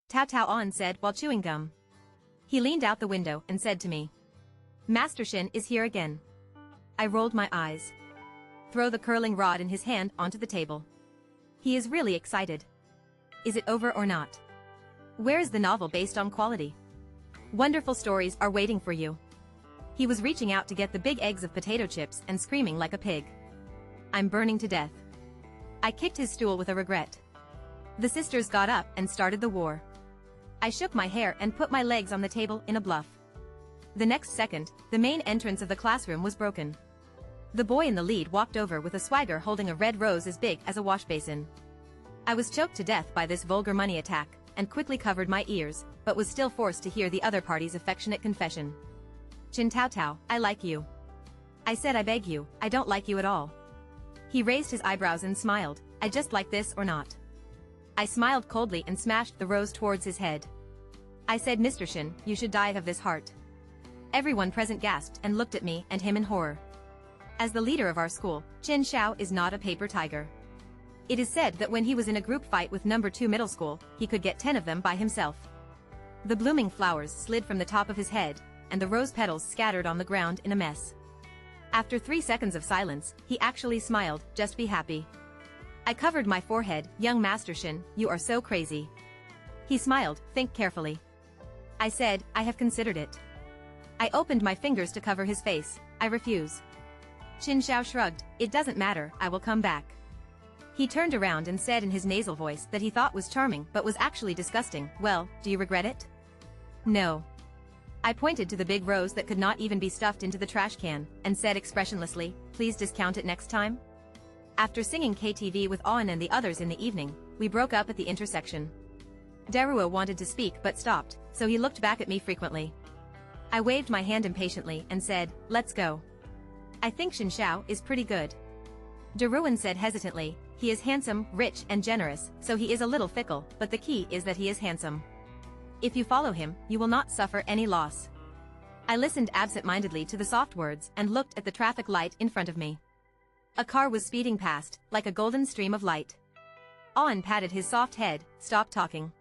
Taotao said while chewing gum. He leaned out the window and said to me, Master Shen is here again. I rolled my eyes. Throw the curling rod in his hand onto the table. He is really excited. Is it over or not? Where is the novel based on quality? Wonderful stories are waiting for you. He was reaching out to get the big eggs of potato chips and screaming like a pig. I'm burning to death. I kicked his stool with a regret. The sisters got up and started the war. I shook my hair and put my legs on the table in a bluff. The next second, the main entrance of the classroom was broken. The boy in the lead walked over with a swagger holding a red rose as big as a wash basin. I was choked to death by this vulgar money attack, and quickly covered my ears, but was still forced to hear the other party's affectionate confession. Chen Taotao, I like you. I said I beg you, I don't like you at all. He raised his eyebrows and smiled, I just like this or not. I smiled coldly and smashed the rose towards his head. I said, Mr. Shen, you should die of this heart. Everyone present gasped and looked at me and him in horror. As the leader of our school, Chen Xiao is not a paper tiger. It is said that when he was in a group fight with number 2 middle school, he could get 10 of them by himself. The blooming flowers slid from the top of his head, and the rose petals scattered on the ground in a mess. After 3 seconds of silence, he actually smiled, just be happy. I covered my forehead, young Master Shen, you are so crazy. He smiled, think carefully. I said, I have considered it. I opened my fingers to cover his face, I refuse. Chen Xiao shrugged, it doesn't matter, I will come back. He turned around and said in his nasal voice that he thought was charming but was actually disgusting, well, do you regret it? No. I pointed to the big rose that could not even be stuffed into the trash can, and said expressionlessly, please discount it next time? After singing KTV with Awen and the others in the evening, we broke up at the intersection. Darua wanted to speak but stopped, so he looked back at me frequently. I waved my hand impatiently and said, let's go. I think Chen Xiao is pretty good. Daruan said hesitantly, he is handsome, rich and generous, so he is a little fickle, but the key is that he is handsome. If you follow him, you will not suffer any loss. I listened absent-mindedly to the soft words and looked at the traffic light in front of me. A car was speeding past, like a golden stream of light. Awen patted his soft head, stop talking.